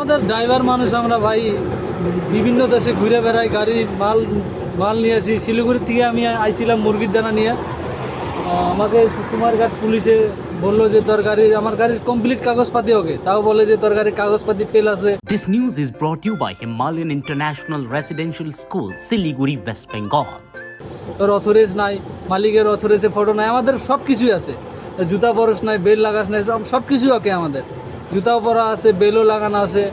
আমাদের ড্রাইভার মানুষ আমরা ভাই বিভিন্ন দেশে ঘুরে বেড়াই, গাড়ি মাল মাল নিয়ে আসি। শিলিগুড়ি থেকে আমি আইছিলাম মুরগির দানা নিয়ে। আমাকে কুমারঘাট পুলিশে বললো যে তোর গাড়ির, আমার গাড়ির কমপ্লিট কাগজপাতি ওকে, তাও বলে যে তোর গাড়ির কাগজপাতি ফেল আছে। This news is brought to you by Himalayan International Residential School, Siliguri, West Bengal. তোর অথরাইজ নাই, মালিকের অথরাইজে ফটো নাই, আমাদের সব কিছুই আছে। জুতা পরশ নাই, বেল লাগাস নাই, সব কিছুই ওকে। আমাদের জুতাও পরা আছে, বেলও লাগানো আছে,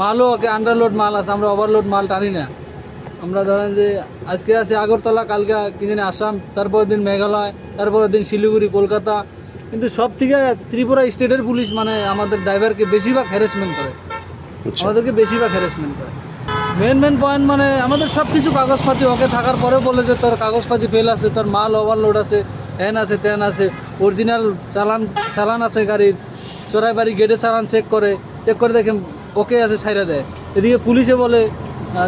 মালও ওকে, আন্ডারলোড মাল আছে। আমরা ওভারলোড মাল টানি না। আমরা ধরেন যে আজকে আছে আগরতলা, কালকে কি জানি আসাম, তারপরের দিন মেঘালয়, তারপরের দিন শিলিগুড়ি, কলকাতা। কিন্তু সব থেকে ত্রিপুরা স্টেটের পুলিশ মানে আমাদের ড্রাইভারকে বেশিরভাগ হ্যারাসমেন্ট করে, আমাদেরকে বেশিরভাগ হ্যারাসমেন্ট করে। মেন পয়েন্ট মানে আমাদের সব কিছু কাগজপাতি ওকে থাকার পরে বলে যে তোর কাগজপাতি ফেল আছে, তোর মাল ওভারলোড আছে, হ্যান আছে ত্যান আছে, অরিজিনাল চালান আছে গাড়ির, চোরাই বাড়ি গেটে চালান চেক করে দেখে ওকে আছে, ছাইরা দেয়। এদিকে পুলিশে বলে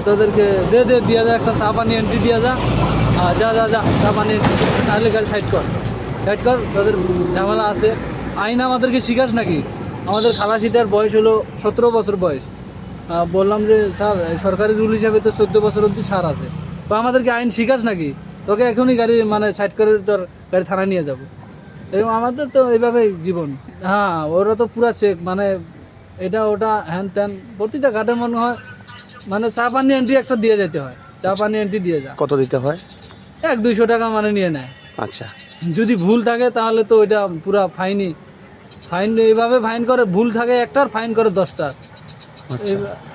তোদেরকে দে দিয়া যা, একটা চা পানি এন্ট্রি দিয়া যা, যা চা পানি, তাহলে গাড়ি সাইড কর, তাদের ঝামেলা আছে। আইন আমাদেরকে শিখাস নাকি? আমাদের খালাসিটার বয়স হলো 17 বছর বয়স। বললাম যে স্যার সরকারি রুল হিসাবে তো 14 বছর অবধি ছাড় আছে, তো আমাদেরকে আইন শিখাস নাকি? তোকে এখনই গাড়ি মানে সাইড করে তোর গাড়ি থানায় নিয়ে যাবো। এবং আমাদের তো এইভাবেই জীবন। হ্যাঁ, ওরা তো পুরা চেক, মানে এটা ওটা হ্যান ত্যান, প্রতিটা ঘাটে মনে হয় মানে চা পানি এন্ট্রি একটা দিয়ে যেতে হয়, চা পানি এন্ট্রি দিয়ে যা। কত দিতে হয়? 100-200 টাকা মানে নিয়ে নেয়। আচ্ছা, যদি ভুল থাকে তাহলে তো ওইটা পুরা ফাইন। এইভাবে ফাইন করে, ভুল থাকে একটার ফাইন করে 10টার।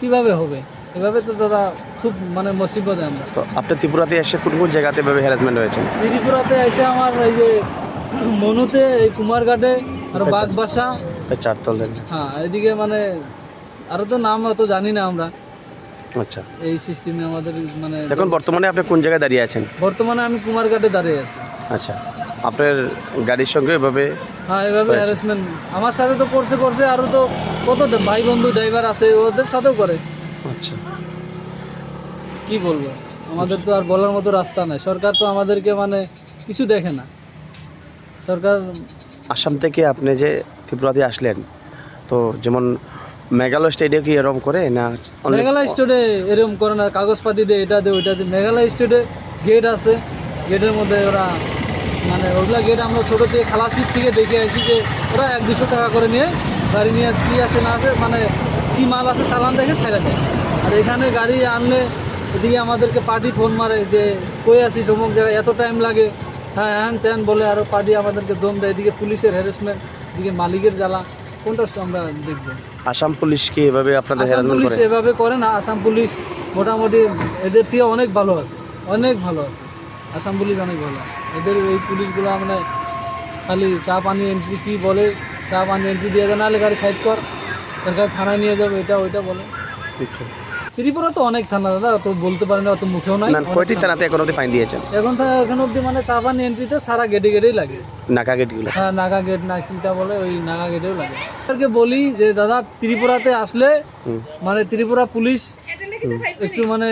কিভাবে হবে? এভাবে তো তারা খুব মানে মুসিবতে। আমরা তো আপনি ত্রিপুরাতে এসে কোন কোন জায়গাতে এভাবে হ্যারাসমেন্ট হয়েছে? ত্রিপুরাতে এসে আমার এই যে মনুতে, এই কুমারঘাটে, আর বাগবাসা, চারতল। হ্যাঁ এদিকে মানে আরও তো নাম অত জানি না আমরা। আচ্ছা, এই সিস্টেমে আমাদের মানে। এখন বর্তমানে আপনি কোন জায়গায় দাঁড়িয়ে আছেন? বর্তমানে আমি কুমারঘাটে দাঁড়িয়ে আছি। আচ্ছা, আপনার গাড়ির সঙ্গে এভাবে? হ্যাঁ, এভাবে হ্যারাসমেন্ট আমার সাথে তো করছে, আরও তো কত ভাই বন্ধু ড্রাইভার আছে, ওদের সাথেও করে। আচ্ছা, কি বলবো, আমাদের তো আর বলার মতো রাস্তা নাই। সরকার তো আমাদেরকে মানে কিছু দেখে না। সরকার আসাম থেকে আপনি যে ত্রিপুরাতে আসলেন, তো যেমন মেঘালয় স্টেটে কি এরকম করে না? মেঘালয় স্টেটে এরকম করে না, কাগজপাতি দে, এটা দে ওইটা দে। মেঘালয় স্টেটে গেট আছে, গেটের মধ্যে ওরা মানে ওগুলা গেট আমরা ছোটো থেকে খালাসির থেকে দেখে আসি যে ওরা 100-200 টাকা করে নিয়ে গাড়ি নিয়ে কী আছে না আছে, মানে কী মাল আছে চালান দেখে ছেড়ে দেয়। আর এখানে গাড়ি আনলে এদিকে আমাদেরকে পার্টি ফোন মারে যে কই আছি অমুক জায়গায়, এত টাইম লাগে, হ্যাঁ হ্যান ত্যান বলে আরও পার্টি আমাদেরকে দম দেয়। এদিকে পুলিশের হ্যারাসমেন্ট, এদিকে মালিকের জ্বালা, কোনটা আমরা দেখবো? আসাম পুলিশ কি এভাবে আপনাদের আসাম হ্যারাসমেন্ট পুলিশ করে? এভাবে করে না। আসাম পুলিশ মোটামুটি এদের থেকে অনেক ভালো আছে, অনেক ভালো আছে। আসাম পুলিশ অনেক ভালো আছে। এদের এই পুলিশগুলো মানে খালি চা পানি এন্ট্রি কী বলে, চা পানি এন্ট্রি দিয়ে দেয়, নাহলে গাড়ি সাইড কর, তার গাড়ি থানায় নিয়ে যাবে, এটা ওইটা বলে। ত্রিপুরা তো অনেক থানা দাদা, অত বলতে পারি না, অত মুখেও নাই। কয়টি থানাতে এখন অবধি ফাইন দিয়েছেন? এখন অবধি মানে চা পানি এন্ট্রি তো সারা গেটেই লাগে। নাকা গেটগুলো? হ্যাঁ, নাগা গেট না কিটা বলে, ওই নাগা গেটেও লাগে। তাদেরকে বলি যে দাদা ত্রিপুরাতে আসলে মানে ত্রিপুরা পুলিশ একটু মানে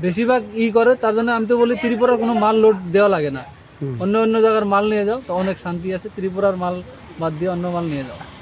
বেশিরভাগ করে, তার জন্য আমি তো বলি ত্রিপুরার কোনো মাল লোড দেওয়া লাগে না, অন্য জায়গার মাল নিয়ে যাও, তো অনেক শান্তি আছে। ত্রিপুরার মাল বাদ দিয়ে অন্য মাল নিয়ে যাও।